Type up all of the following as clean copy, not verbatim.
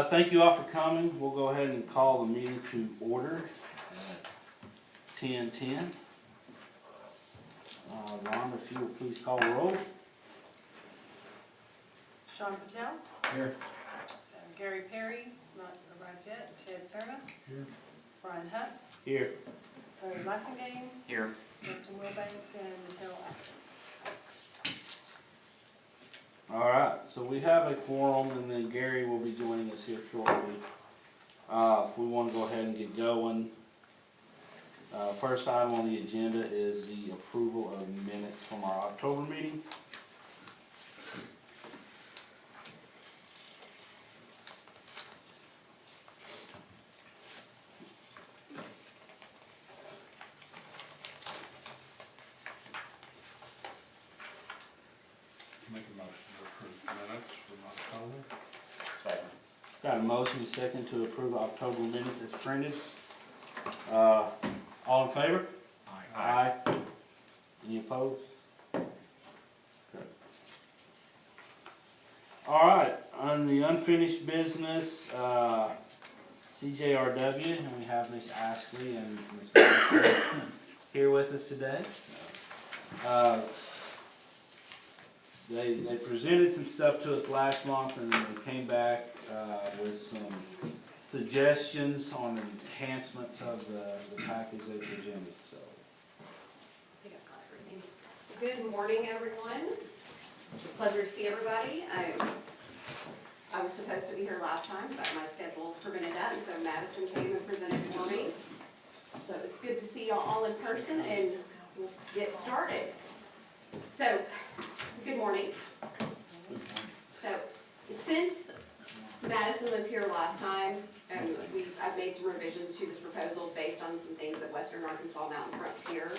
Thank you all for coming. We'll go ahead and call the meeting to order at 10:10. Ron, if you will please call the roll. Sean Patel. Here. Gary Perry, not arrived yet. Ted Serna. Here. Brian Hutt. Here. Larry Lessingame. Here. Justin Wilbanks and Mattel Axon. All right, so we have a quorum, and then Gary will be joining us here shortly. If we want to go ahead and get going, first item on the agenda is the approval of minutes from our October meeting. Make a motion to approve minutes from October. Second. Got a motion, a second to approve October minutes as printed. All in favor? Aye. Any opposed? Okay. All right, on the unfinished business, CJRW, and we have Miss Ashley and Miss Martha here with us today. They presented some stuff to us last month, and then they came back with some suggestions on enhancements of the package they presented, so. I think I've got everything. Good morning, everyone. It's a pleasure to see everybody. I was supposed to be here last time, but my schedule prevented that, and so Madison came and presented for me. So it's good to see y'all all in person, and we'll get started. So, good morning. So, since Madison was here last time, I've made some revisions to this proposal based on some things that Western Arkansas Mountain Frontier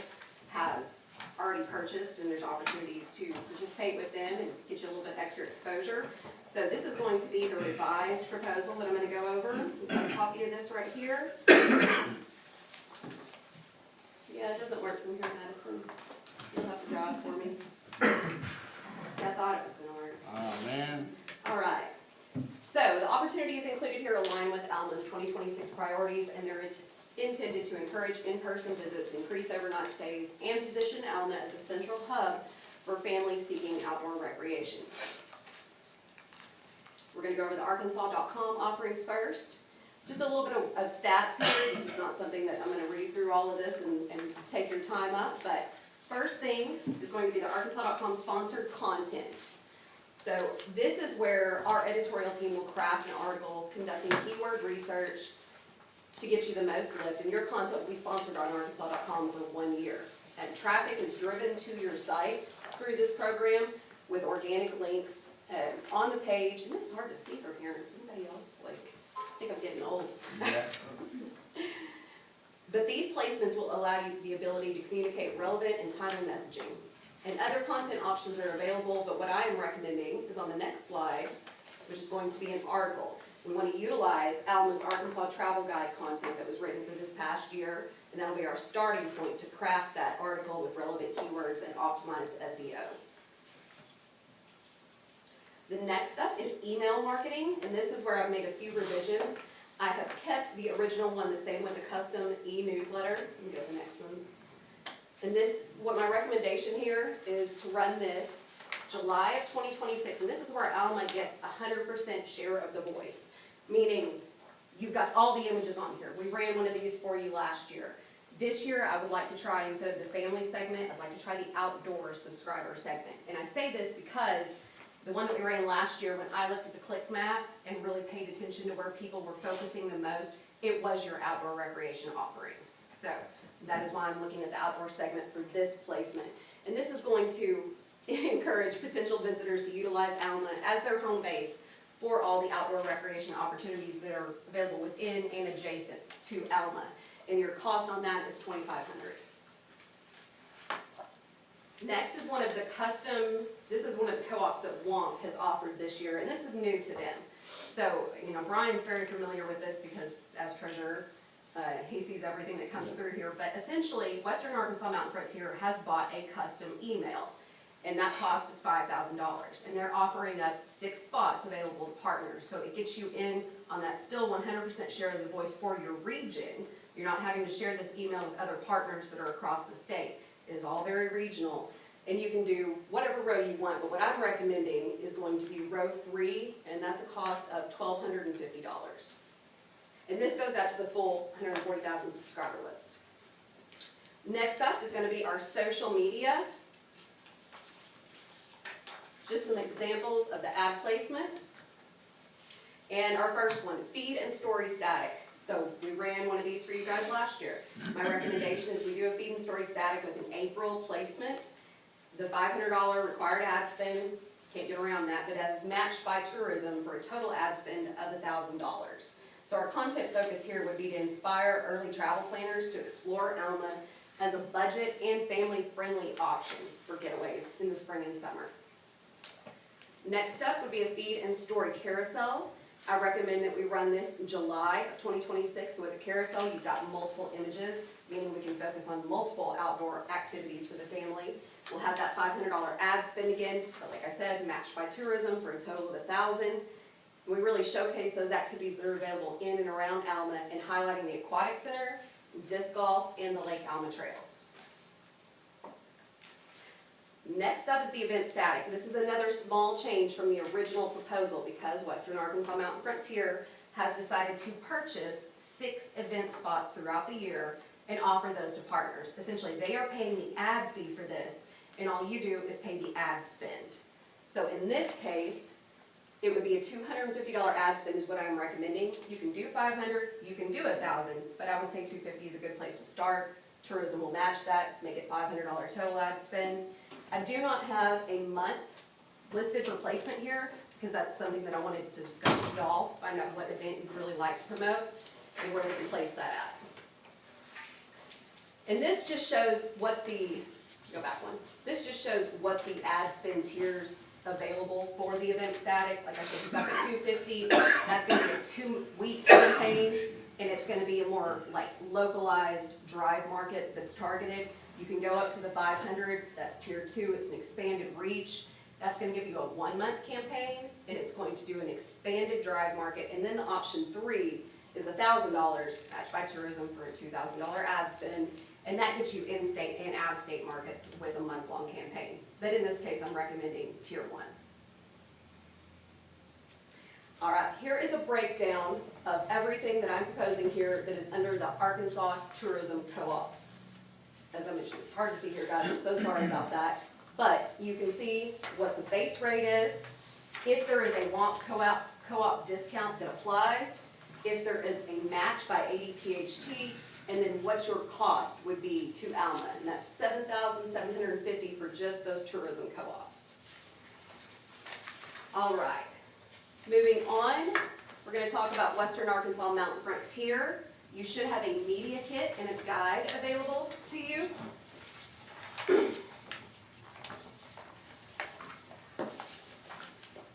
has already purchased, and there's opportunities to participate with them and get you a little bit extra exposure. So this is going to be the revised proposal that I'm going to go over. We've got a copy of this right here. Yeah, it doesn't work from here, Madison. You'll have to drive for me. See, I thought it was going to work. Oh, man. All right. So the opportunities included here align with Alma's 2026 priorities, and they're intended to encourage in-person visits, increase overnight stays, and position Alma as a central hub for families seeking outdoor recreation. We're going to go over the arkansas.com offerings first. Just a little bit of stats here. This is not something that I'm going to read through all of this and take your time up, but first thing is going to be the arkansas.com sponsored content. So this is where our editorial team will craft an article conducting keyword research to get you the most lift, and your content will be sponsored on arkansas.com for 1 year. And traffic is driven to your site through this program with organic links on the page, and it's hard to see from here. Is anybody else, like, I think I'm getting old. Yeah. But these placements will allow you the ability to communicate relevant and timely messaging. And other content options are available, but what I am recommending is on the next slide, which is going to be an article. We want to utilize Alma's Arkansas Travel Guide content that was written for this past year, and that'll be our starting point to craft that article with relevant keywords and optimized SEO. The next up is email marketing, and this is where I've made a few revisions. I have kept the original one the same with the custom e-newsletter. Let me go to the next one. And this, what my recommendation here is to run this July of 2026, and this is where Alma gets 100% share of the voice, meaning you've got all the images on here. We ran one of these for you last year. This year, I would like to try, instead of the family segment, I'd like to try the outdoor subscriber segment. And I say this because the one that we ran last year, when I looked at the click map and really paid attention to where people were focusing the most, it was your outdoor recreation offerings. So that is why I'm looking at the outdoor segment for this placement. And this is going to encourage potential visitors to utilize Alma as their home base for all the outdoor recreation opportunities that are available within and adjacent to Alma. And your cost on that is $2,500. Next is one of the this is one of the co-ops that WOMP has offered this year, and this is new to them. So, you know, Brian's very familiar with this because as treasurer, he sees everything that comes through here. But essentially, Western Arkansas Mountain Frontier has bought a custom email. and that cost is $5,000. And they're offering up 6 spots available to partners, so it gets you in on that still 100% share of the voice for your region. You're not having to share this email with other partners that are across the state. It is all very regional, and you can do whatever row you want, but what I'm recommending is going to be row 3, and that's a cost of $1,250. And this goes out to the full 140,000 subscriber list. Next up is going to be our social media. Just some examples of the ad placements. And our first one, feed and story static. So we ran one of these for you guys last year. My recommendation is we do a feed and story static with an April placement. The $500 required ad spend, can't get around that, but that is matched by tourism for a total ad spend of $1,000. So our content focus here would be to inspire early travel planners to explore Alma as a budget and family-friendly option for getaways in the spring and summer. Next up would be a feed and story carousel. I recommend that we run this in July of 2026. So with a carousel, you've got multiple images, meaning we can focus on multiple outdoor activities for the family. We'll have that $500 ad spend again, but like I said, matched by tourism for a total of $1,000. We really showcase those activities that are available in and around Alma and highlighting the aquatic center, disc golf, and the Lake Alma trails. Next up is the event static. This is another small change from the original proposal because Western Arkansas Mountain Frontier has decided to purchase 6 event spots throughout the year and offer those to partners. Essentially, they are paying the ad fee for this, and all you do is pay the ad spend. So in this case, it would be a $250 ad spend is what I'm recommending. You can do $500, you can do $1,000, but I would say $250 is a good place to start. Tourism will match that, make it $500 total ad spend. I do not have a month listed for placement here because that's something that I wanted to discuss with y'all, find out what event you'd really like to promote and where we can place that at. And this just shows what the, go back one, this just shows what the ad spend tiers available for the event static. Like I said, you've got the $250, that's gonna be a 2-week campaign, and it's gonna be a more like localized drive market that's targeted. You can go up to the 500, that's tier 2, it's an expanded reach. That's gonna give you a 1-month campaign, and it's going to do an expanded drive market. And then the option 3 is $1,000, matched by tourism for a $2,000 ad spend, and that gets you in-state and out-of-state markets with a month-long campaign. But in this case, I'm recommending tier 1. All right, here is a breakdown of everything that I'm proposing here that is under the Arkansas Tourism Co-ops. As I mentioned, it's hard to see here, guys, I'm so sorry about that. But you can see what the base rate is, if there is a WAMP co-op discount that applies, if there is a match by ADPHT, and then what your cost would be to Alma, and that's $7,750 for just those tourism co-ops. All right, moving on, we're going to talk about Western Arkansas Mountain Frontier. You should have a media kit and a guide available to you.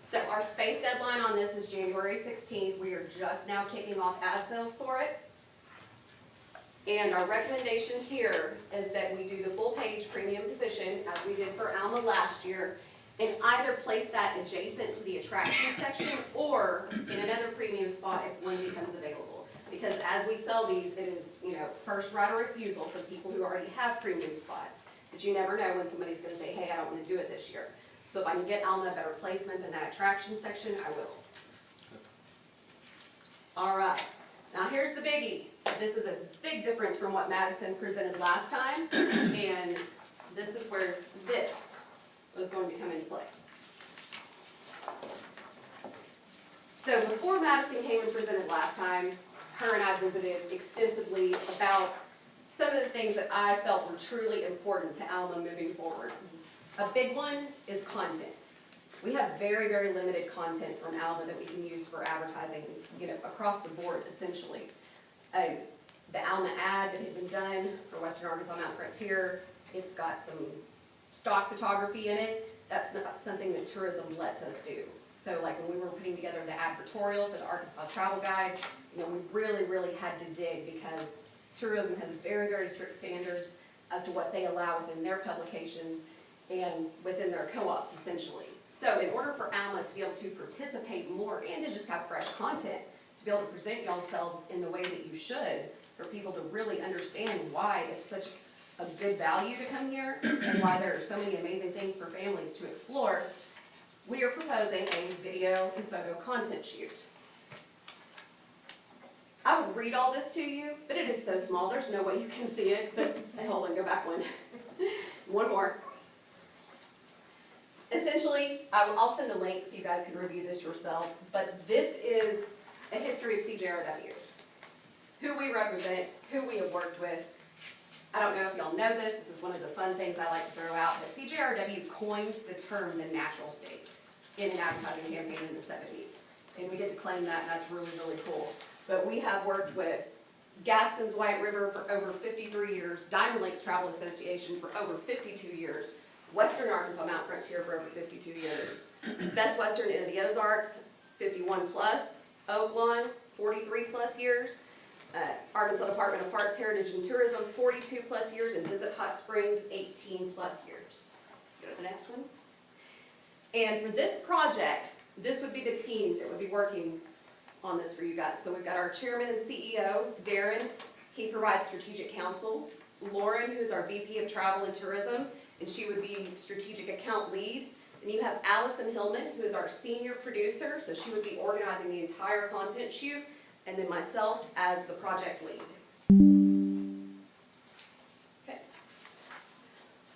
So our space deadline on this is January 16th. We are just now kicking off ad sales for it. And our recommendation here is that we do the full page premium position as we did for Alma last year, and either place that adjacent to the attraction section or in another premium spot if one becomes available. Because as we sell these, it is, first right of refusal for people who already have premium spots. But you never know when somebody's gonna say, hey, I don't wanna do it this year. So if I can get Alma a better placement than that attraction section, I will. All right, now here's the biggie. This is a big difference from what Madison presented last time, and this is where this was going to come into play. So before Madison came and presented last time, her and I visited extensively about some of the things that I felt were truly important to Alma moving forward. A big one is content. We have very, very limited content from Alma that we can use for advertising, across the board, essentially. The Alma ad that had been done for Western Arkansas Mountain Frontier, it's got some stock photography in it. That's not something that tourism lets us do. So like when we were putting together the advertorial for the Arkansas Travel Guide, we really, really had to dig because tourism has very, very strict standards as to what they allow within their publications. and within their co-ops essentially. So in order for Alma to be able to participate more and to just have fresh content, to be able to present yourselves in the way that you should, for people to really understand why it's such a good value to come here and why there are so many amazing things for families to explore, we are proposing a video and photo content shoot. I will read all this to you, but it is so small, there's no way you can see it, but hold on, go back one. One more. Essentially, I'll send a link so you guys can review this yourselves, but this is a history of CJRW. Who we represent, who we have worked with. I don't know if y'all know this is one of the fun things I like to throw out, but CJRW coined the term the natural state in an advertising campaign in the 70s. And we get to claim that, and that's really, really cool. But we have worked with Gaston's White River for over 53 years, Diamond Lakes Travel Association for over 52 years, Western Arkansas Mount Frontier for over 52 years, Best Western Inn of the Ozarks, 51 plus, Oaklawn, 43 plus years, Arkansas Department of Parks, Heritage and Tourism, 42 plus years, and Visit Hot Springs, 18 plus years. Go to the next one. And for this project, this would be the team that would be working on this for you guys. So we've got our chairman and CEO, Darren. He provides strategic counsel. Lauren, who's our VP of Travel and Tourism, and she would be strategic account lead. And you have Allison Hillman, who is our senior producer, so she would be organizing the entire content shoot, and then myself as the project lead. Okay.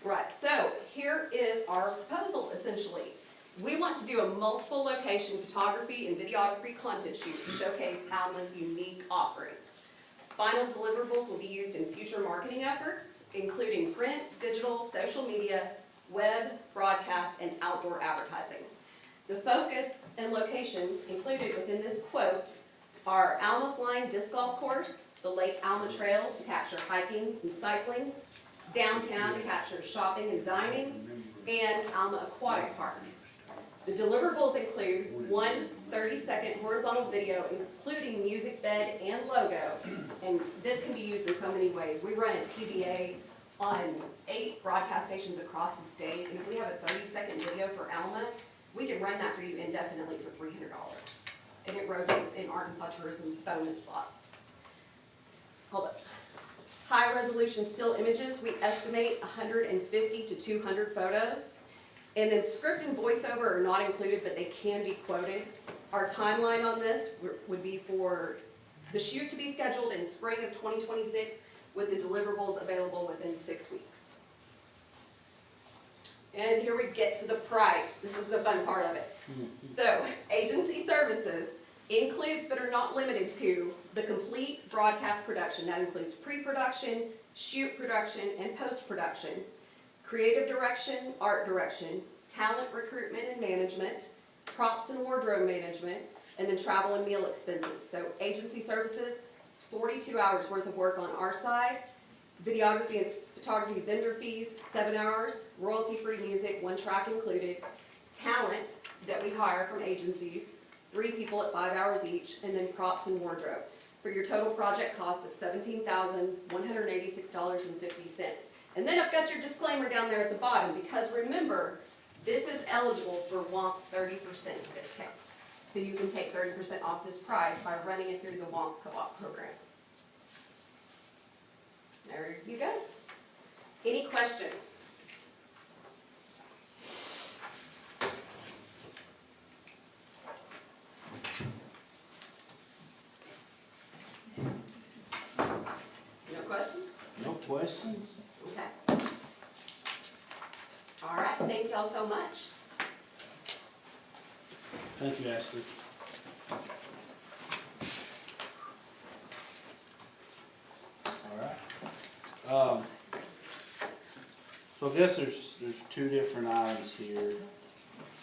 Right, so here is our proposal, essentially. We want to do a multiple location photography and videography content shoot to showcase Alma's unique offerings. Final deliverables will be used in future marketing efforts, including print, digital, social media, web, broadcast, and outdoor advertising. The focus and locations included within this quote are Alma Flying Disc Golf Course, the Lake Alma Trails to capture hiking and cycling, downtown to capture shopping and dining, and Alma Aquatic Park. The deliverables include one 30-second horizontal video, including music bed and logo, and this can be used in so many ways. We run a TBA on 8 broadcast stations across the state, and if we have a 30-second video for Alma, we can run that for you indefinitely for $300, and it rotates in Arkansas tourism bonus spots. Hold up. High resolution still images, we estimate 150 to 200 photos. And then script and voiceover are not included, but they can be quoted. Our timeline on this would be for the shoot to be scheduled in spring of 2026 with the deliverables available within 6 weeks. And here we get to the price. This is the fun part of it. So, agency services includes but are not limited to the complete broadcast production. That includes pre-production, shoot production, and post-production. Creative direction, art direction, talent recruitment and management, props and wardrobe management, and then travel and meal expenses. So agency services, it's 42 hours worth of work on our side. Videography and photography vendor fees, 7 hours. Royalty-free music, 1 track included. Talent that we hire from agencies, 3 people at 5 hours each, and then props and wardrobe. For your total project cost of $17,186.50. And then I've got your disclaimer down there at the bottom, because remember, this is eligible for WOMP's 30% discount. So you can take 30% off this price by running it through the WOMP co-op program. There you go. Any questions? No questions? No questions? Okay. All right, thank y'all so much. Thank you, Ashley. Alright. So I guess there's 2 different items here.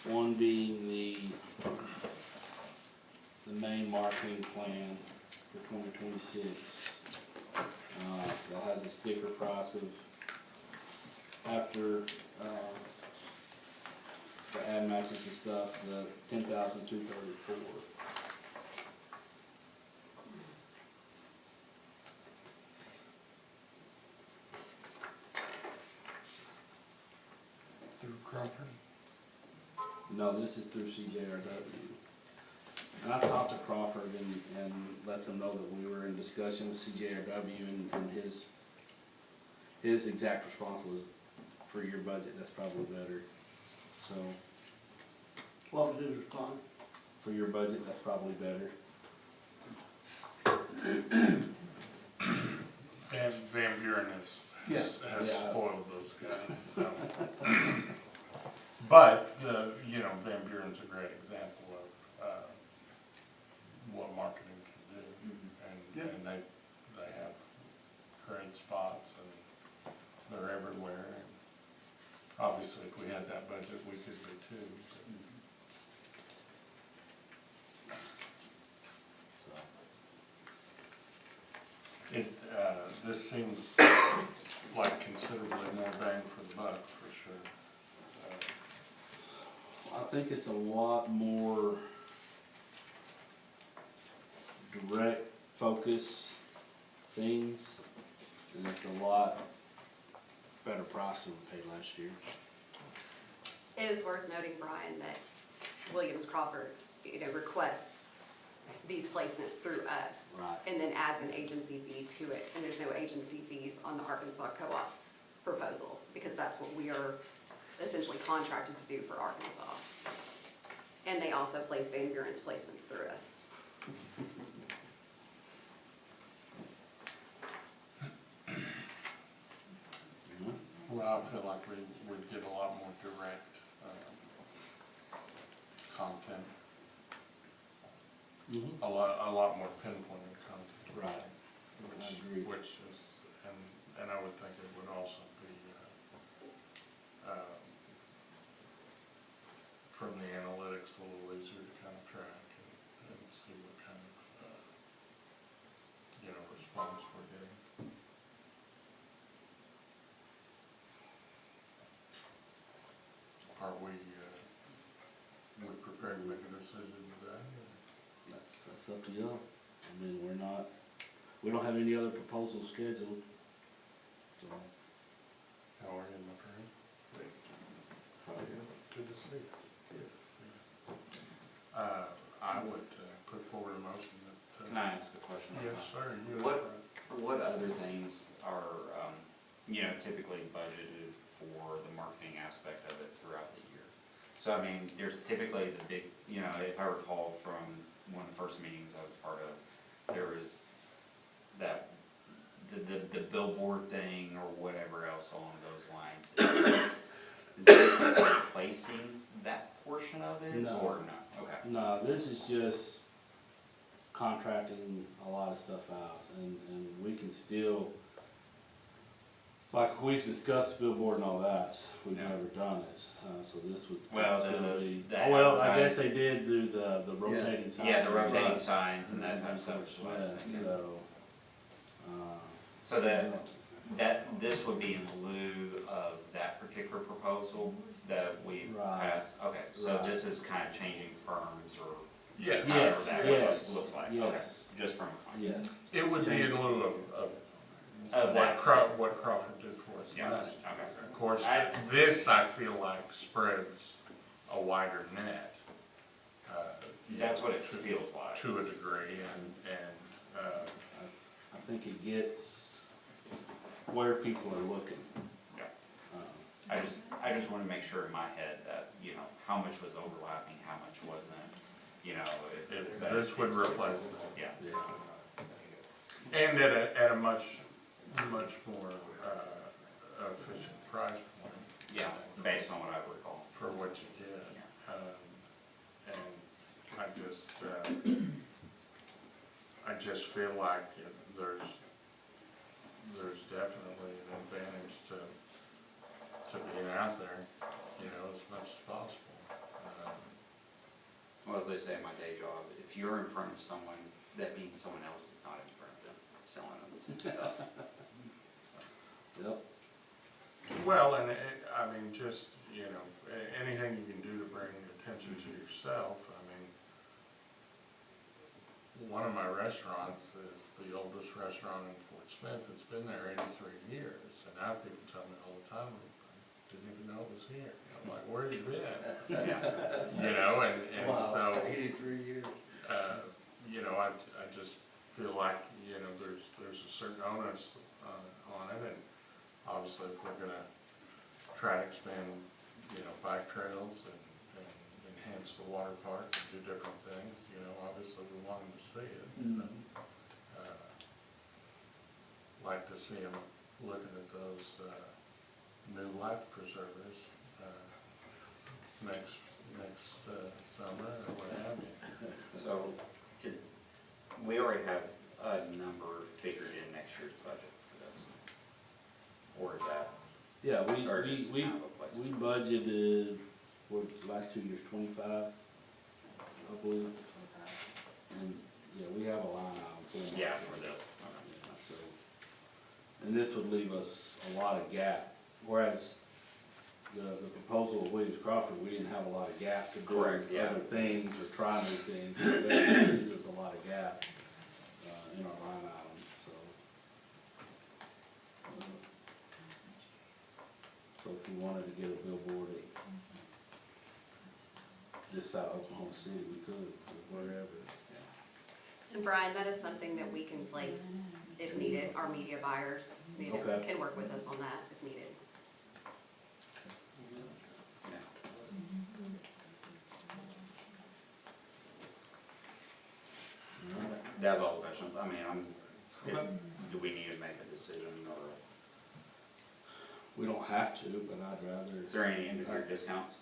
One being the main marketing plan for 2026. That has a sticker price of, after the ad matches and stuff, the $10,234. Crawford? No, this is through CJRW. And I talked to Crawford and let them know that we were in discussion with CJRW and his exact response was, for your budget, that's probably better. So, What was his response? for your budget, that's probably better. Van Buren has Yeah. spoiled those guys. But, Van Buren's a great example of, what marketing can do. And they have great spots and they're everywhere. And obviously, if we had that budget, we could be too. This seems like considerably more bang for the buck, for sure. I think it's a lot more direct focus things, and it's a lot better price than we paid last year. It is worth noting, Brian, that Williams Crawford, requests these placements through us. Right. And then adds an agency fee to it, and there's no agency fees on the Arkansas Co-op proposal, because that's what we are essentially contracted to do for Arkansas. And they also place Van Buren's placements through us. Well, I feel like we'd get a lot more direct, content, a lot more pinpointed content. Right. I agree. Which is, and I would think it would also be, from the analytics, a little easier to kind of track and see what kind of, response we're getting. Are we prepared to make a decision today? That's up to y'all. I mean, we don't have any other proposals scheduled, so. How are you, my friend? Good to see you. I would put forward a motion that. Can I ask a question? Yes, sir. You What- have- What other things are, typically budgeted for the marketing aspect of it throughout the year? So, I mean, there's typically the big, if I recall from one of the first meetings I was part of, there was that, the billboard thing or whatever else along those lines. Is this replacing that portion of it? No. Or no? Okay. No, this is just contracting a lot of stuff out, and we can still, like, we've discussed billboard and all that, we've Yeah. never done it, so this would. Well, still be. the Oh, well, I guess advertising- they did do the rotating sign. Yeah, the rotating Right. signs and that kind of stuff is what I was thinking. So, So this would be in lieu of that particular proposal that we Right. passed? Okay, so Right. this is kind of changing firms or Yeah. however Yes, that yes, looks like? yes. Okay, just from a contract. yeah, It would be in lieu of Of that. what Crawford did for us Yeah, last. okay. Of course, I- this I feel like spreads a wider net. That's what it feels like. To a degree, and I think it gets where people are looking. Yeah. Um, I just want to make sure in my head that, how much was overlapping, how much wasn't, this would replace it. Yeah. And at a much more efficient price point. Yeah, based on what I recall. For what you get. And I just feel like there's definitely an advantage to being out there, as much as possible. Well, as they say in my day job, if you're in front of someone, that means someone else is not in front of them, selling them stuff. Yep. Well, and just, anything you can do to bring attention to yourself. I mean, one of my restaurants is the oldest restaurant in Fort Smith. It's been there 83 years, and now people tell me all the time, I didn't even know it was here. I'm like, where you been? Yeah. You know, and Wow, so, 83 years. you know, I just feel like, you know, there's a certain onus on it, and obviously if we're gonna try to expand, you know, bike trails and enhance the water park and do different things, you know, obviously we want them to see it. So, like to see them looking at those new life preservers next summer or what have you. So, we already have a number figured in next year's budget for this. Or is that, Yeah, or just we kind of a placeholder? we budgeted, what, last 2 years, 25, I believe. And, yeah, we have a line item for it. Yeah, for this. Yeah, so, and this would leave us a lot of gap, whereas the proposal of Williams Crawford, we didn't have a lot of gap to do Correct, yeah. other things or try new things. But this leaves us a lot of gap in our line item, so. So if we wanted to get a billboard at this side of Oklahoma City, we could, or wherever. And Brian, that is something that we can place if needed. Our media buyers Okay. can work with us on that if needed. Yeah. That's all the questions. I mean, do we need to make a decision, or We don't have to, but I'd rather. is there any end-of-year discounts?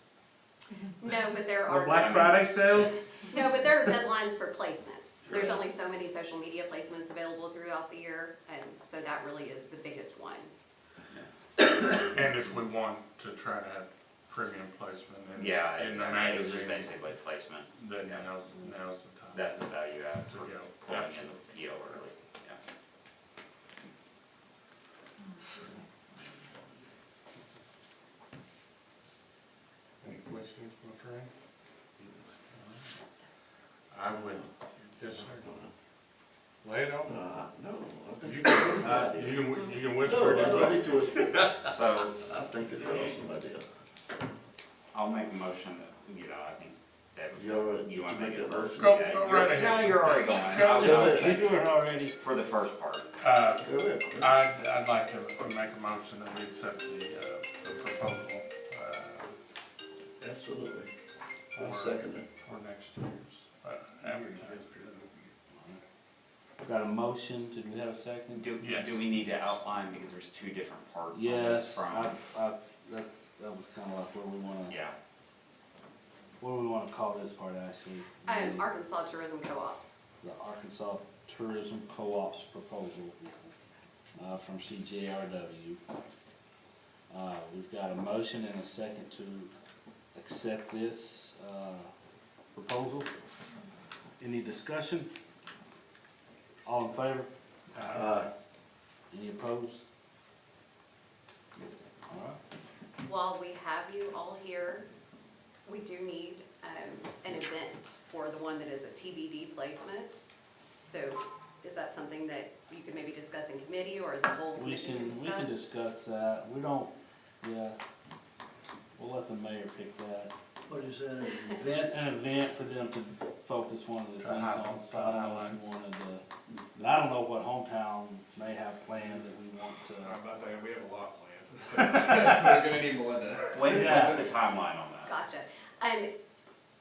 No, but there Or are. Black Friday sales? No, but there are deadlines for placements. There's Sure. only so many social media placements available throughout the year, and so that really is the biggest one. And if we want to try to have premium placement Yeah, in the exactly. It's just magazine, basically placement. then Yeah. now's the time. That's the value add To for go. pulling in Absolutely. the PO early, yeah. Any questions, my friend? I would just lay it on. No, I think You it's a good can, idea. you can whisper No, it I in, don't need to whisper. So, I think it's an awesome idea. I'll make a motion that, you know, I think that, you wanna make it first? Go- Yeah, go you're- right ahead. No, you're already going. Just go. I'll- Yes, I'll sir. second We do it already. for the first part. Go ahead. I'd like to make a motion that we accept the proposal, Absolutely. for, I second it. for next year's, advertising. Got a motion, did we have a second? Yes. Do we need to outline, because there's two different parts on this Yes, from, that was kinda like where we wanna, yeah, what do we wanna call this part, actually? Arkansas Tourism Co-ops. The Arkansas Tourism Co-op's proposal, from CJRW. We've got a motion and a second to accept this, proposal. Any discussion? All in favor? Any opposed? All right. While we have you all here, we do need an event for the one that is a TBD placement. So is that something that you could maybe discuss in committee, or the whole We commission can, can we can discuss? discuss that. We don't, yeah, we'll let the mayor pick that. What is that, an Event, an event for them to focus one of the To things highlight- on, so I don't know if you wanted to, but I don't know what hometown may have planned that we want to. I'm about to say, we have a lot planned, so we're gonna need Melinda. what's the timeline on that? Gotcha.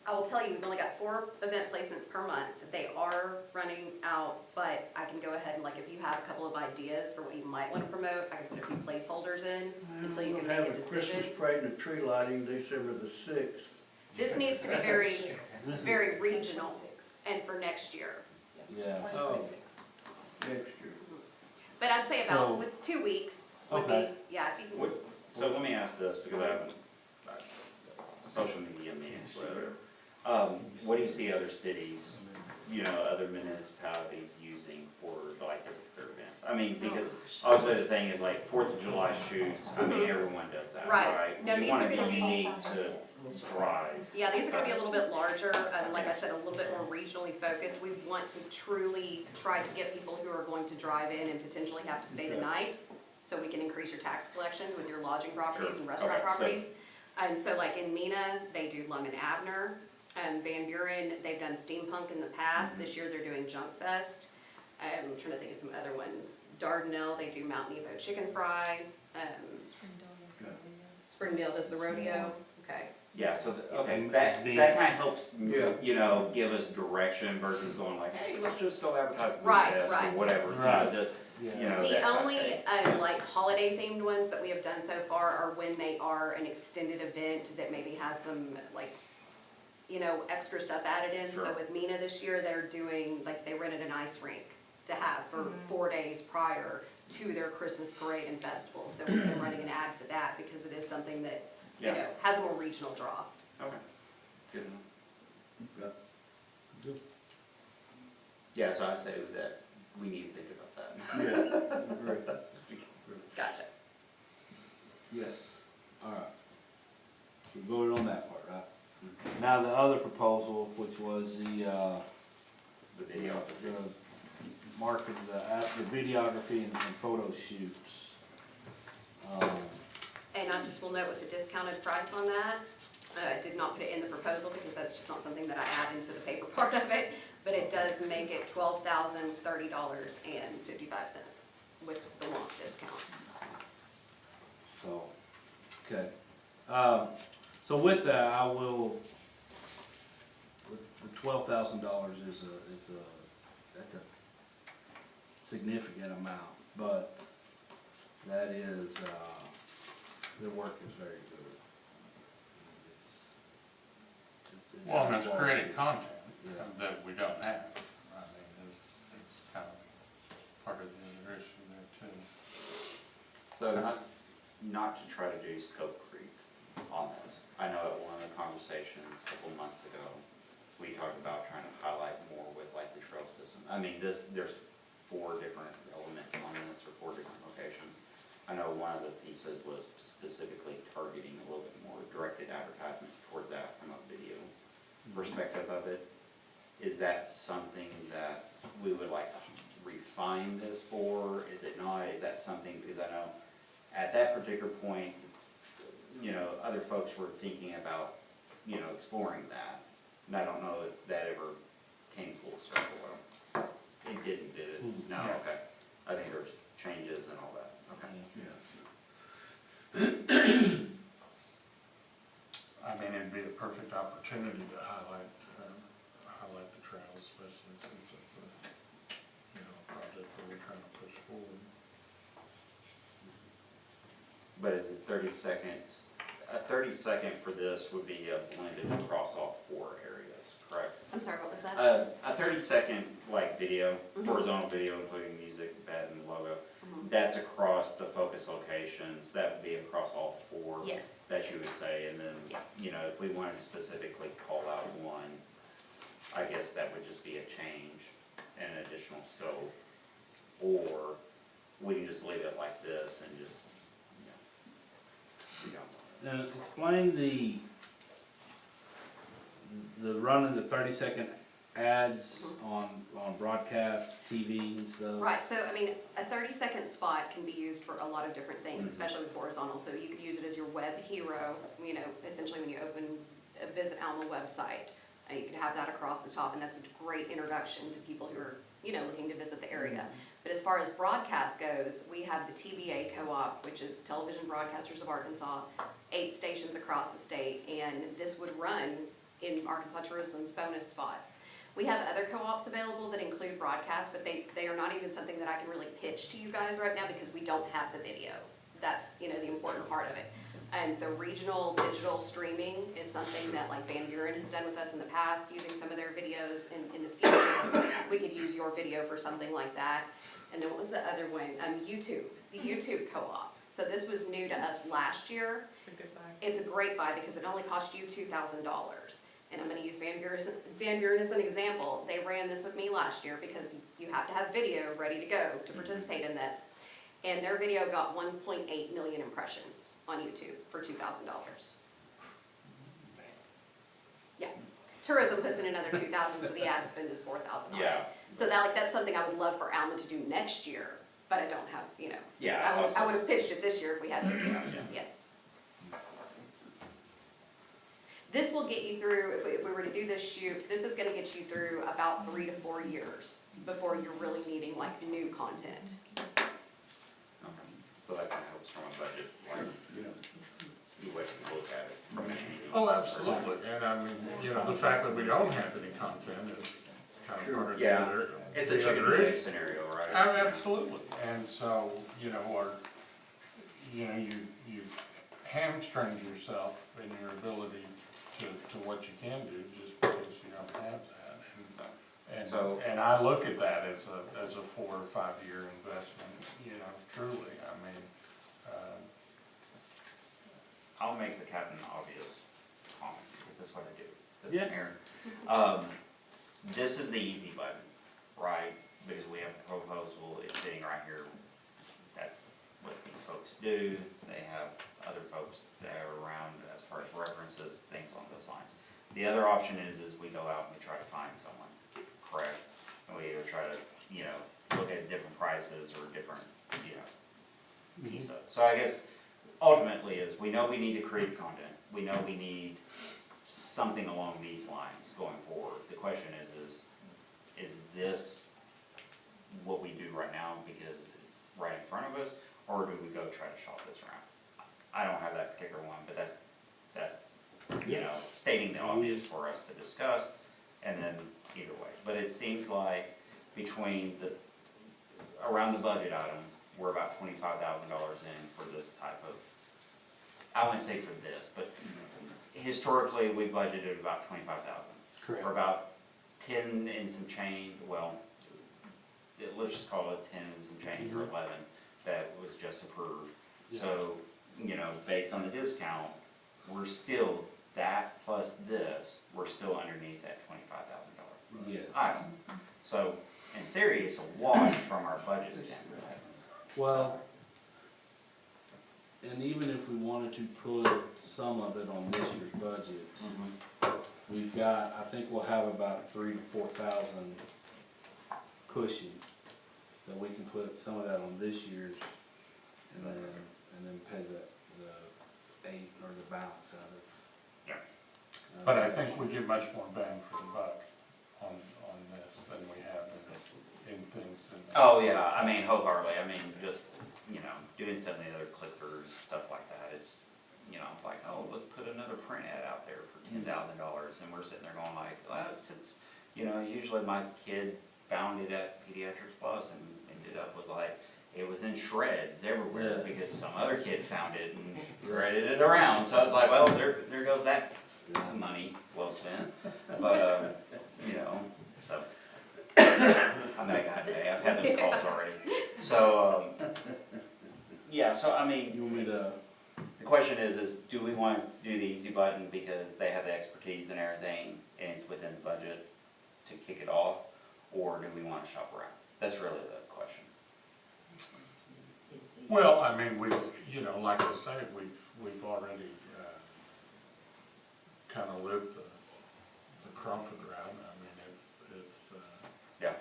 I will tell you, we've only got 4 event placements per month. They are running out, but I can go ahead and, like, if you have a couple of ideas for what you might want to promote, I can put a few placeholders in until you can make a Have a decision. Christmas parade and a tree lighting December the 6th. This needs to be very, This is- very regional and for next year. Yeah, Oh, next year. But I'd say So- about with 2 weeks would be, Okay. yeah, if you can. What, so let me ask this, because I haven't, social media meetings, whatever. What do you see other cities, you know, other municipalities using for like their events? I mean, because obviously the thing is like 4th of July shoots, I mean, everyone does that, Right. right? No, You these wanna are be gonna be- unique to drive. Yeah, these are gonna be a little bit larger, like I said, a little bit more regionally focused. We want to truly try to get people who are going to drive in and potentially have to stay the night, so we can increase your tax collections with your lodging properties Sure. and restaurant Okay, so- properties. So like in Mina, they do Lemon Abner. Van Buren, they've done steampunk in the past. This year they're doing Junk Fest. I'm trying to think of some other ones. Dardanelle, they do Mount Nebo Chicken Fry. Springdale does the rodeo. Okay. Yeah, so, okay, And that the- kind of helps, Yeah. you know, give us direction versus going like, hey, let's just go advertise Blues Right, Fest right. or whatever. you know, Right. You Yeah. know, The that kind of only, thing. like, holiday themed ones that we have done so far are when they are an extended event that maybe has some, like, you know, extra stuff added in. So Sure. with Mina this year, they're doing, like, they rented an ice rink to have for 4 days prior to their Christmas parade and festival. So we've been running an ad for that because it is something that, you Yeah. know, has a more regional draw. Okay, good enough. Yeah. Yeah, so I say that we need to think about that. Yeah, great. Gotcha. Yes, all right. We voted on that part, right? Now, the other proposal, which was the The video. market, the videography and photo shoots. And I just will note with the discounted price on that, I did not put it in the proposal because that's just not something that I add into the paper part of it, but it does make it $12,030.55 with the WOMP discount. So, okay. So with that, I will, the $12,000 that's a significant amount, but that is, their work is very good. It's Well, and it's high quality. creating content Yeah. that we don't have. I mean, it's kind of part of the other issue there too. So not to try to do scope creep on this. I know at one of the conversations a couple months ago, we talked about trying to highlight more with like the trail system. I mean, there's 4 different elements on this or 4 different locations. I know one of the pieces was specifically targeting a little bit more directed advertisement towards that from a video perspective of it. Is that something that we would like to refine this for? Is it not? Is that something, because I know at that particular point, you know, other folks were thinking about, you know, exploring that. And I don't know if that ever came full circle. It didn't, did it? No, Yeah. okay. I think there's changes and all that. Okay. I mean, it'd be a perfect opportunity to highlight the trails, especially since it's a, you know, a project that we're trying to push forward. But is it 30 seconds? A 30-second for this would be blended across all 4 areas, correct? I'm sorry, what was that? A 30-second like video, horizontal video including music, bed and logo, that's across the focus locations, that would be across all 4? Yes. That you would say, and then, Yes. you know, if we wanted to specifically call out one, I guess that would just be a change and an additional scope. Or we can just leave it like this and just, you know, Now, explain the running the 30-second ads on broadcast TV and stuff. Right, so I mean, a 30-second spot can be used for a lot of different things, especially with horizontal. So you could use it as your web hero, you know, essentially when you visit Alma website. You could have that across the top, and that's a great introduction to people who are, you know, looking to visit the area. But as far as broadcast goes, we have the TBA Co-op, which is Television Broadcasters of Arkansas, 8 stations across the state, and this would run in Arkansas Tourism's bonus spots. We have other co-ops available that include broadcast, but they are not even something that I can really pitch to you guys right now because we don't have the video. That's, you know, the important part of it. So regional digital streaming is something that like Van Buren has done with us in the past, using some of their videos. In the future, we could use your video for something like that. And then what was the other one? YouTube, the YouTube co-op. So this was new to us last year. It's a good buy. It's a great buy because it only cost you $2,000. And I'm gonna use Van Buren as an example. They ran this with me last year because you have to have video ready to go to participate in this. And their video got 1.8 million impressions on YouTube for $2,000. Yeah. Tourism puts in another $2,000, so the ad spend is $4,000 on it. Yeah. So that's something I would love for Alma to do next year, but I don't have, you know. Yeah, I would also- have pitched it this year if we had video, Yeah. yes. This will get you through, if we were to do this shoot, this is gonna get you through about 3 to 4 years before you're really needing like new content. So that kind of helps from a budget, like, see what you look at it from an annual. Oh, absolutely, and I mean, the fact that we don't have any content is kind of part of the Yeah. other. It's a the chicken other and egg issue. scenario, right? Absolutely, and so, you've hamstringed yourself in your ability to what you can do just because you don't have that. So- And I look at that as a 4 or 5 year investment, truly, I mean, I'll make the Captain Obvious comment, because that's what I do. That's Yeah. Aaron. This is the easy button, right? Because we have a proposal, it's sitting right here. That's what these folks do. They have other folks that are around as far as references, things along those lines. The other option is we go out and we try to find someone, correct? And we either try to, look at different prices or different, pieces. So I guess ultimately is, we know we need to create content. We know we need something along these lines going forward. The question is this what we do right now because it's right in front of us, or do we go try to shop this around? I don't have that particular one, but that's stating the obvious for us to discuss, and then either way. But it seems like between around the budget item, we're about $25,000 in for this type of, I wouldn't say for this, but historically, we budgeted about 25,000. Correct. Or about 10 and some change, well, let's just call it 10 and some change, or 11, that was just approved. Yeah. So, based on the discount, we're still, that plus this, we're still underneath that $25,000 Yes. item. So, in theory, it's a wash from our budget standpoint. Well, and even if we wanted to put some of it on this year's budget, we've got, I think we'll have about 3,000 to 4,000 cushion that we can put some of that on this year's, and then pay the 8 or the balance out of. Yeah. but I think we get much more bang for the buck on this than we have in things. Oh, yeah, I mean, wholeheartedly, just, doing some of the other clickers, stuff like that is, like, oh, let's put another print ad out there for $10,000, and we're sitting there going like, well, it's, usually my kid found it at Pediatrics Plus and ended up was like, it was in shreds everywhere, Yeah. because some other kid found it and shredded it around, so I was like, well, there goes that money well spent, but, so. I mean, I've had those calls already, so, yeah, so I mean, You want me to, the question is do we want to do the easy button because they have the expertise and everything, and it's within the budget to kick it off, or do we want to shop around? That's really the question. Well, I mean, we've, like I say, we've already kind of lived the Crawford route. I mean, it's Yeah.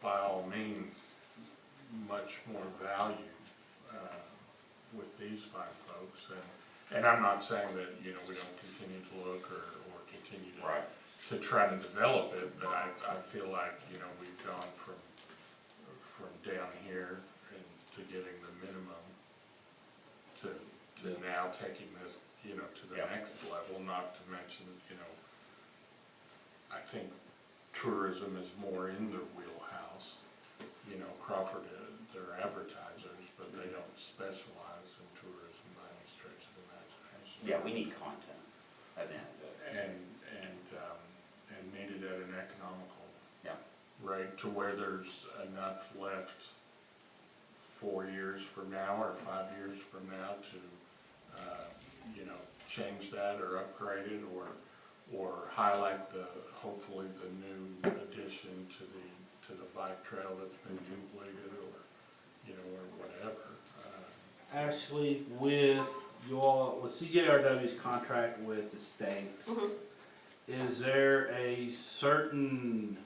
by all means, much more value with these 5 folks. And I'm not saying that, we don't continue to look or continue to Right. to try to develop it, but I feel like, we've gone from down here and to getting the minimum to now taking this, to the Yeah. next level, not to mention, I think tourism is more in their wheelhouse. Crawford, they're advertisers, but they don't specialize in tourism by any stretch of the imagination. Yeah, we need content at the end of it. And made it at an economical Yeah. rate to where there's enough left 4 years from now or 5 years from now to, change that or upgrade it or highlight hopefully the new addition to the bike trail that's been completed or whatever. actually, with CJRW's contract with the state, is there a certain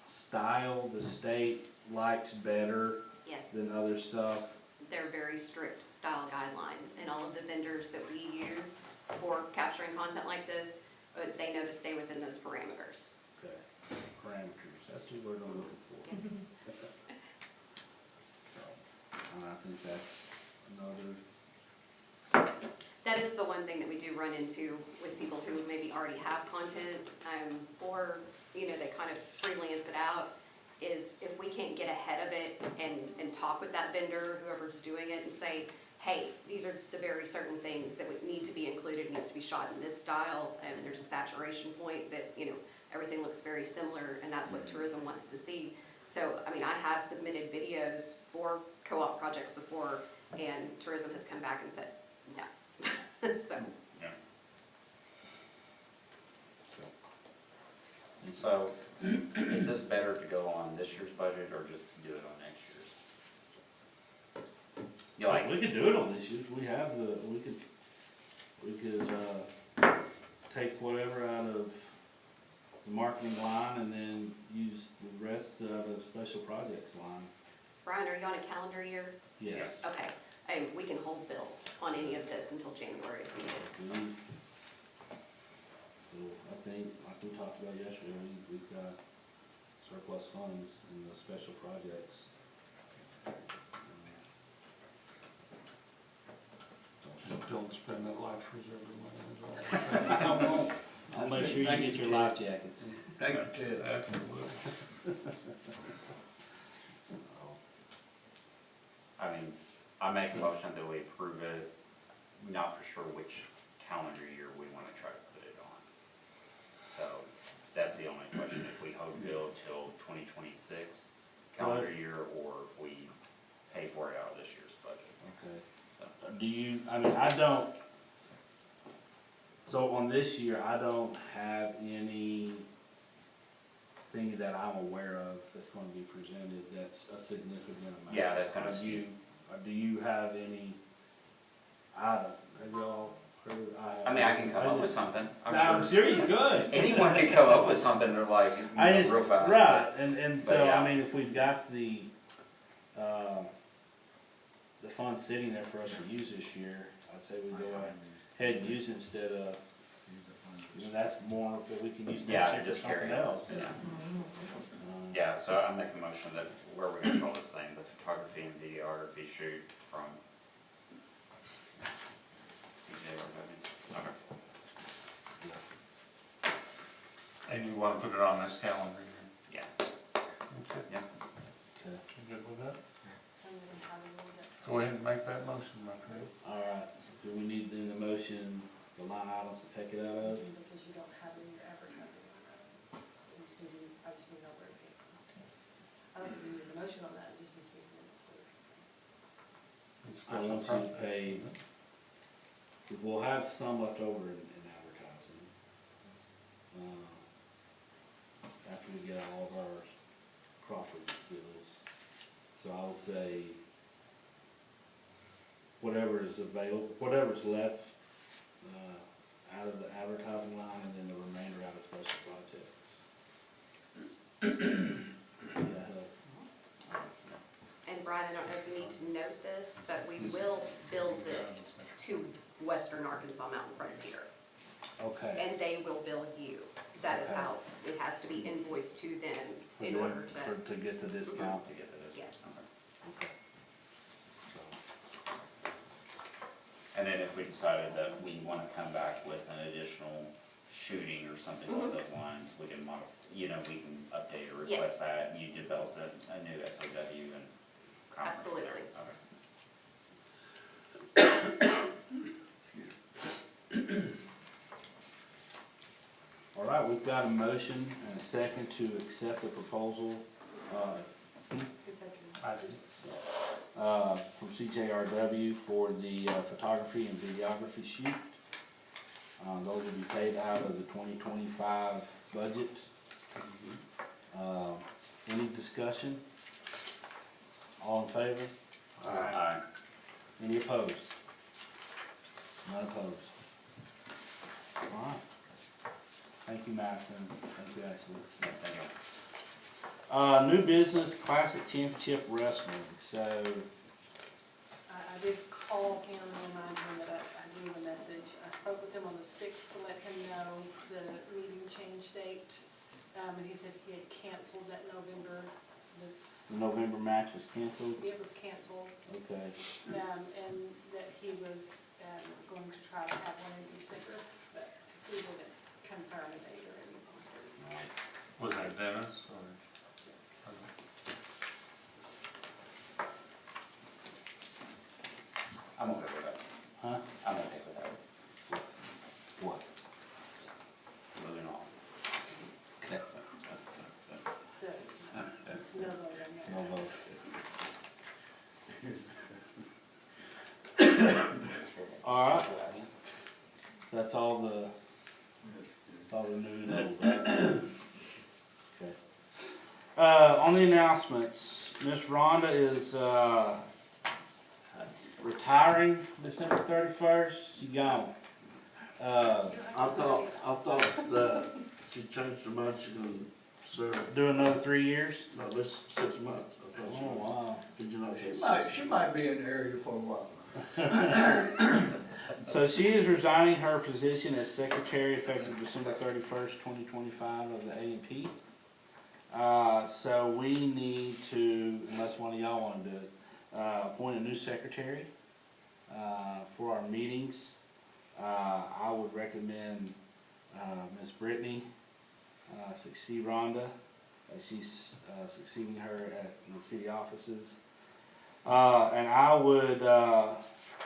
style the state likes better Yes. than other stuff? They're very strict style guidelines, and all of the vendors that we use for capturing content like this, they know to stay within those parameters. Okay, parameters, that's the word I'm looking for. Yes. And I think that's another, That is the one thing that we do run into with people who maybe already have content, or, you know, they kind of freelance it out, is if we can't get ahead of it and talk with that vendor, whoever's doing it, and say, hey, these are the very certain things that would need to be included, it needs to be shot in this style, and there's a saturation point that, you know, everything looks very similar, and that's what tourism wants to see. So, I mean, I have submitted videos for co-op projects before, and tourism has come back and said, no. So, Yeah. And so, is this better to go on this year's budget or just do it on next year's? You like, we could do it on this year, we have the, we could, take whatever out of the marketing line and then use the rest out of special projects line. Brian, are you on a calendar year? Yes. Okay, we can hold bill on any of this until January if we need it. So I think, like we talked about yesterday, we've got surplus funds in the special projects. Don't spend that life reserve money I'll make sure you get your life jackets. Thank you, Ted. Absolutely. I mean, I make a motion that we approve it, not for sure which calendar year we wanna try to put it on. So, that's the only question, if we hold bill till 2026 calendar year, or if we pay for it out of this year's budget. Okay. Do you, I mean, I don't, so on this year, I don't have anything that I'm aware of that's gonna be presented that's a significant amount. Yeah, that's gonna Do you, do you have any, I don't, have y'all heard, I mean, I can come up with something, I'm I'm sure. sure you could. Anyone can come up with something, they're like, you I know, just, real fast. right, and so, yeah. I mean, if we've got the funds sitting there for us to use this year, I'd say we go ahead and use it instead of, you know, that's more that we can use Yeah, next year for just carry something it. else. Yeah. Yeah, so I make a motion that, where we're gonna call this thing, the photography and videography shoot from. Okay. And you wanna put it on this calendar year? Yeah, Okay. yeah. Okay. You good with that? I'm gonna have a little bit. Go ahead and make that motion, my friend. All right, do we need in the motion the line items to take it out of? Because you don't have it in your advertising line item. You just need to, I just need to know where it came from. I don't think you need a motion on that, it just needs to be in the minutes with. It's I want special you to project. pay, we'll have some left over in advertising. After we get all of our Crawford bills. So I would say, whatever is available, whatever's left, out of the advertising line, and then the remainder out of special projects. Does that help? And Brian, I don't know if you need to note this, but we will bill this to Western Arkansas Mountain Frontier, Okay. and they will bill you. That is Okay. how, it has to be invoiced to them For in doing- order to, to get the discount. To get to this. Yes. Okay. Okay. So, And then if we decided that we wanna come back with an additional shooting or something along those lines, we can modify, you know, we can update or Yes. request that, and you develop a new SOW and. conference there. Absolutely. Okay. all right, we've got a motion and a second to accept the proposal, Who said you? I did. from CJRW for the photography and videography shoot. Those will be paid out of the 2025 budget. Any discussion? All in favor? Aye. Any opposed? None opposed. All right. Thank you, Madison. Thank you, Ashley. Yeah, thank you. New business, Classic Championship Wrestling, so, I did call him and remind him that I gave a message. I spoke with him on the 6th to let him know the meeting change date. And he said he had canceled that November, The November match was canceled? it was canceled. Okay. And that he was going to try to have one in December, but he didn't confirm a date or anything. Was that Dennis or? Yes. I'm okay with that. Huh? I'm okay with that. What? Moving on. So, it's no vote on that. No vote. All right. So that's all the news, right? Okay. On the announcements, Miss Rhonda is, retiring December 31st. She gone. I thought that she changed her mind, she gonna serve, Do another 3 years? no, this 6 months. I thought she Oh, was. wow. Did you know she was She might be in the area for a while. So she is resigning her position as secretary effective December 31st, 2025 of the A&P. So we need to, unless one of y'all wanna do it, appoint a new secretary, for our meetings. I would recommend, Ms. Brittany, succeed Rhonda, as she's, succeeding her in the city offices. And I would,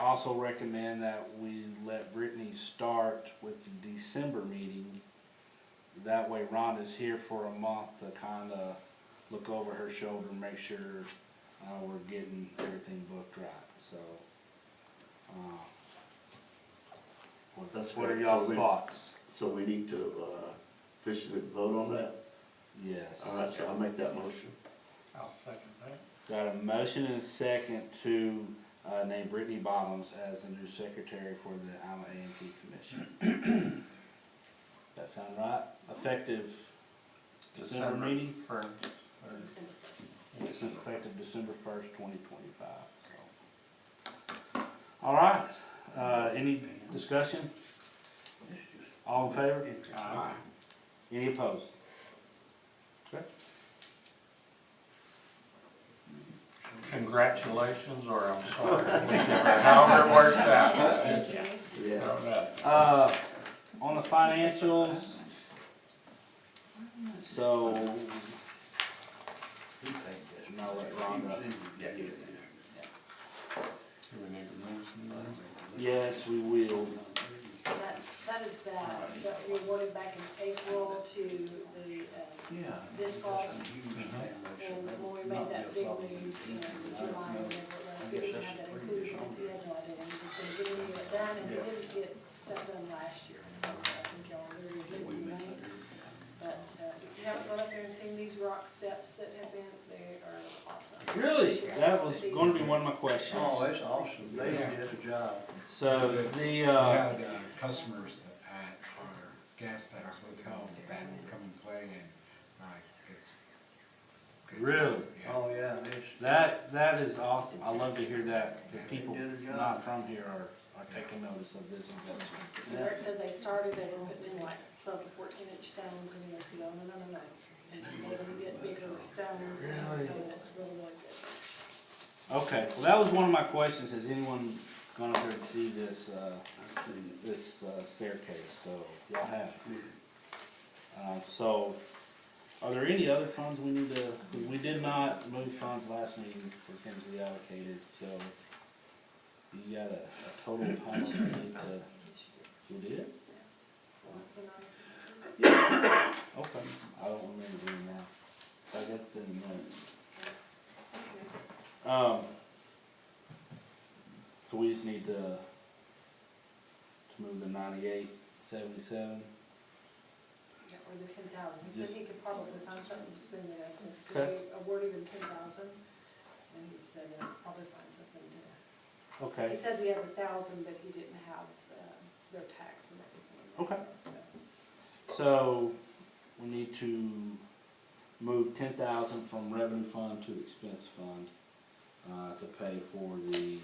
also recommend that we let Brittany start with the December meeting. That way Rhonda's here for a month to kinda look over her shoulder and make sure, we're getting everything booked right, so. That's What are great. y'all's So we- thoughts? So we need to, officially vote on that? Yes. All right, so I'll make that motion. I'll second that. Got a motion and a second to, name Brittany Bottoms as the new secretary for the Alma A&P Commission. That sound right? Effective December meeting? First. December 1st. It's effective December 1st, 2025, so. All right, any discussion? All in favor? Aye. Any opposed? Okay. Congratulations, or I'm sorry, however it works out. Yeah. On the financials, so, now let Rhonda. Yeah, he was in Do we need to move some money? Yes, we will. That is that we awarded back in April to the, disc golf. And when we made that big news in July, or whatever it was, we didn't have that included because he had no idea when he was gonna get any of it done, and he didn't get stuff done last year, and so I think y'all are very good with money. But, if you haven't gone up there and seen these rock steps that have been, they are awesome. Really? That was gonna be one of my questions. Oh, it's awesome. They did a job. So, We had customers at our guest at our hotel that come and play, and it's. good. Really? Yeah. Oh, yeah, it's. that is awesome. I love to hear that, the people They did a job. not from here are taking notice of this investment. Eric said they started, they were putting in like 12 to 14 inch stones, and he goes, no. And they're gonna get bigger stones, Really? so it's really, really good. Okay, well, that was one of my questions. Has anyone gone up there to see this, staircase? So, y'all have. So, are there any other funds we need to, 'cause we did not move funds last meeting for things we allocated, so. You got a total of how much we need to, we did? Okay, I don't remember doing that. I guess it's in the minutes. So we just need to move the 9877. Yeah, or the 10,000. He said Just- he could probably find something to spend the rest of, Okay. we awarded him 10,000, and he said probably find something to. He Okay, said we have 1,000, but he didn't have their tax and everything. Okay. So, so we need to move 10,000 from revenue fund to expense fund, to pay for the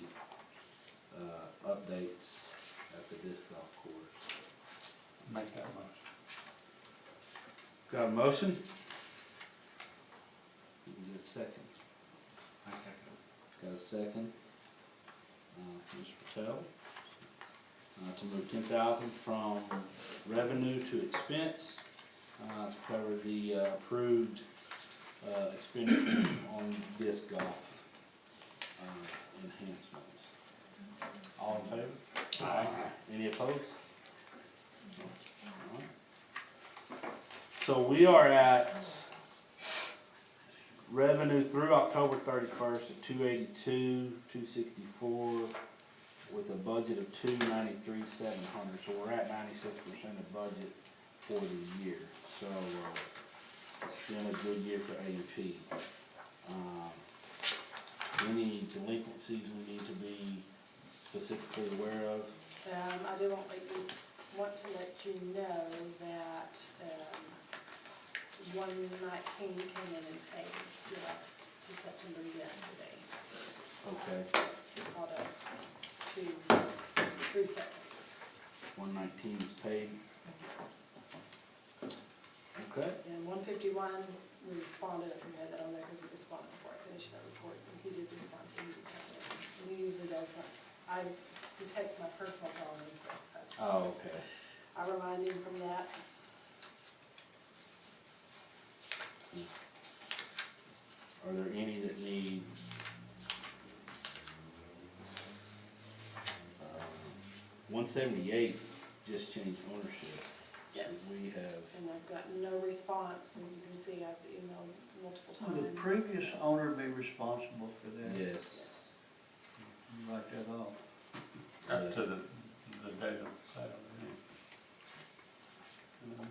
updates at the disc golf course. Make that motion. Got a motion? You can get a second. I second. Got a second? Mr. Patel, to move 10,000 from revenue to expense, to cover the approved expenditures on disc golf enhancements. All in favor? Aye. Any opposed? Alright. So we are at revenue through October 31st at 282, 264, with a budget of 293,700. So we're at 96% of budget for the year. So it's been a good year for A&P. Any delinquencies we need to be specifically aware of? I do want to let you know that, 119 came in and paid, to September yesterday. Okay, Caught up to, through September. 119 is paid. Okay. And 151, we responded, I had that on there because he responded before I finished that report, and he did respond, so he did come in. And he usually does once, he takes my personal phone and. Oh, okay. I remind him from that. Are there any that need 178 just changed ownership? Yes. So we have, And I've gotten no response, and you can see I've emailed multiple times. Will the previous owner be responsible for that? yes, Yes. Write that off. Up to the day of the sale.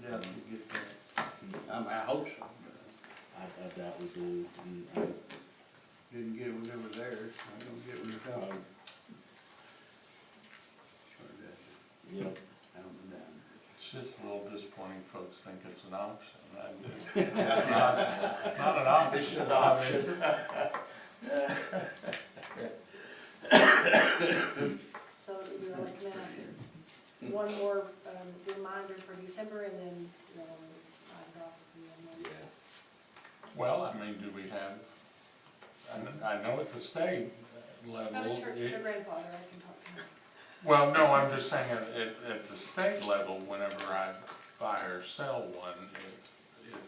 Yeah, to get that. I hope so, but I doubt we do. And didn't get it when they were there, I ain't gonna get it when they're I- gone. Sure does. Yep. I don't know. It's just a little disappointing folks think it's an option. It's not an option. It's an I mean, So you want to come out, one more reminder for December, and then, I'll off the Yeah. Well, I mean, do we have, I know at the state level. Not a church, it- their grandfather, I can talk to him. Well, no, I'm just saying at the state level, whenever I buy or sell one, if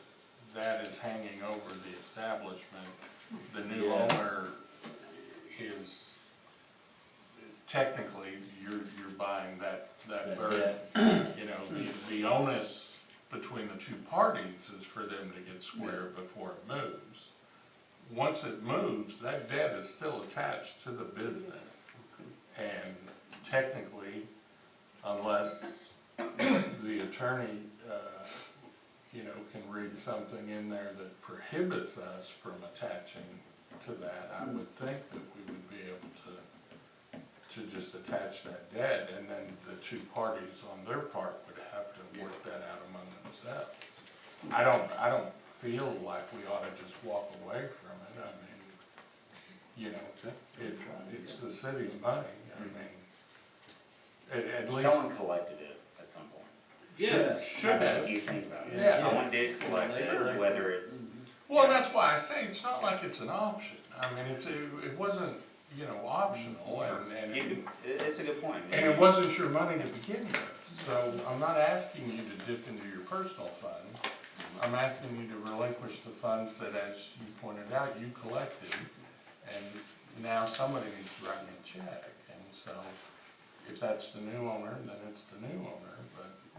that is hanging over the establishment, the new Yeah. owner is technically, you're buying that burden. You know, the onus between the two parties is for them to get square before it moves. Once it moves, that debt is still attached to the business. And technically, unless the attorney, can read something in there that prohibits us from attaching to that, I would think that we would be able to just attach that debt, and then the two parties on their part would have to work that out among themselves. I don't feel like we ought to just walk away from it. I mean, it's the city's money. I mean, at least. Someone collected it at some point. Yes. Should have. If you think about it. Yeah. Someone did collect it, whether it's, Well, that's why I say it's not like it's an option. I mean, it wasn't, optional, and it's a good point. and it wasn't your money to begin with. So I'm not asking you to dip into your personal fund. I'm asking you to relinquish the funds that, as you pointed out, you collected, and now somebody needs to write me a check. And so, if that's the new owner, then it's the new owner.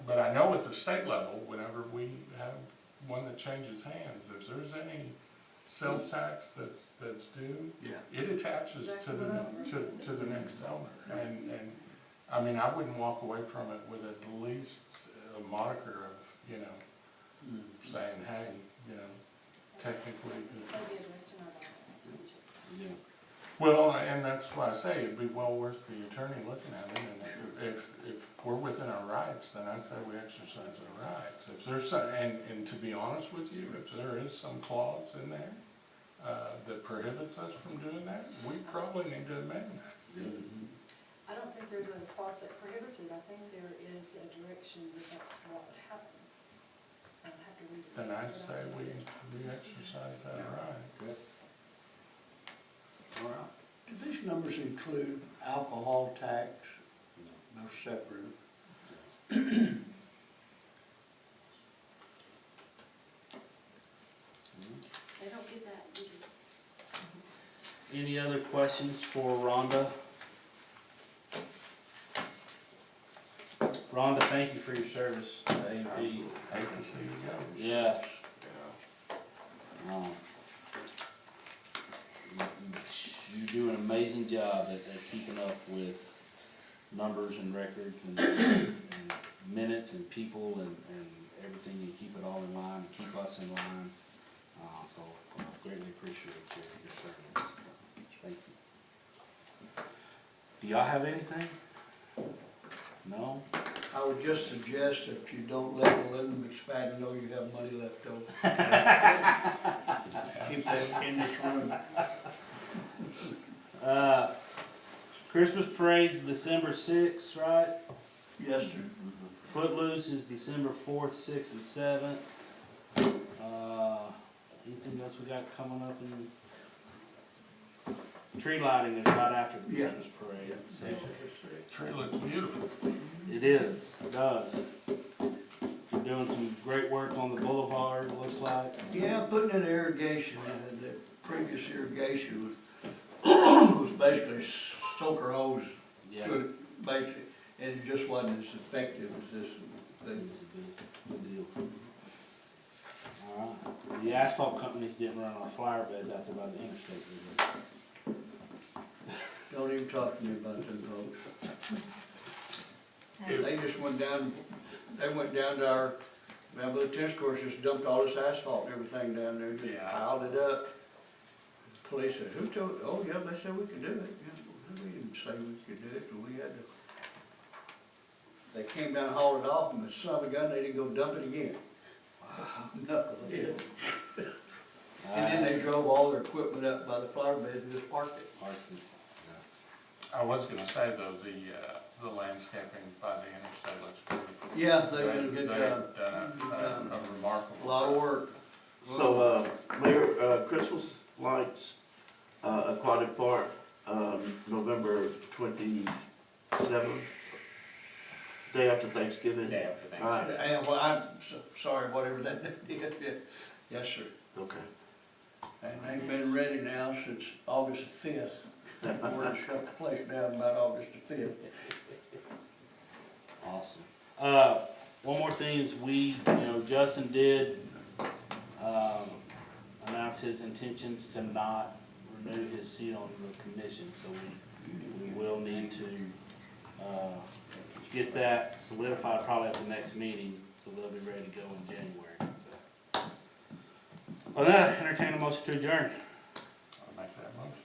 But I know at the state level, whenever we have one that changes hands, if there's any sales tax that's due, it attaches to the next owner. And I mean, I wouldn't walk away from it with at least a moniker of, saying, hey, technically this. So the address to my balance. Yeah. Well, and that's why I say it'd be well worth the attorney looking at it, and if we're within our rights, then I say we exercise our rights. If there's some, and to be honest with you, if there is some clause in there, that prohibits us from doing that, we probably need to amend that. think there's a clause that prohibits it, I think there is a direction that that's what would happen. I'd have to read it. Then I but say think we, it is. we exercise that right. Good. All right. Do these numbers include alcohol tax? No separate. They don't get that usually. Any other questions for Rhonda? Rhonda, thank you for your service to A&P. Absolutely. Hate to see you go. Yeah. You do an amazing job at keeping up with numbers and records and minutes and people and everything. You keep it all in line, and keep us in line. So I greatly appreciate your service. Thank you. Do y'all have anything? No? I would just suggest if you don't let Melinda McSpadden know you have money left over. Keep that in this room. Christmas parade's December 6th, right? Yes, sir. Footloose is December 4th, 6th, and 7th. Anything else we got coming up in? Tree lighting is right after the Yeah. Christmas parade. So Tree looks beautiful. it is, it does. You're doing some great work on the boulevard, it looks like. Yeah, putting in irrigation, and the previous irrigation was basically soaker hose Yeah. to it, basically, and it just wasn't as effective as this thing. It's a good deal. All right. The asphalt companies didn't run our flower beds out there by the interstate, did Don't even talk to me about them folks. If- They just went down to our, down by the tennis courts, just dumped all this asphalt and everything down there, just Yeah. piled it up. Police said, who told, oh yeah, they said we could do it. Yeah, we didn't say we could do it, but we had to. They came down and hauled it off, and the son of a gun, they didn't go dump it again. Knucklehead. And then they drove all their equipment up by the flower beds and just parked it. I was gonna say though, the landscaping by the interstate looks beautiful. Yeah, they did a good They've job. done a remarkable. A lot of work. So, Mayor, Christmas lights, Aquatic Park, November 27th, day after Thanksgiving. Day after All right. Thanksgiving. And, well, I'm sorry, whatever that did, yes, sir. Okay. And they've been ready now since August the 5th. We're gonna shut the place down about August the 5th. Awesome. One more thing is Justin did, announce his intentions to not renew his seat on the commission, so we will need to, get that solidified probably at the next meeting, so they'll be ready to go in January. Well, then, entertain a motion to adjourn. I'll make that motion.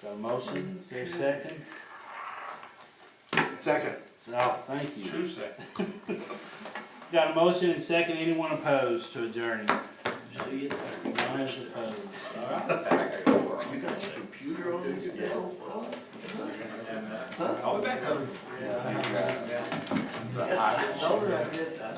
Got a motion, is there a second? Second. Oh, thank you. 2 seconds. Got a motion and second, anyone opposed to adjourning? See you there. None is opposed. All right. You got your computer on this deal? I'll be back. I told her I did that.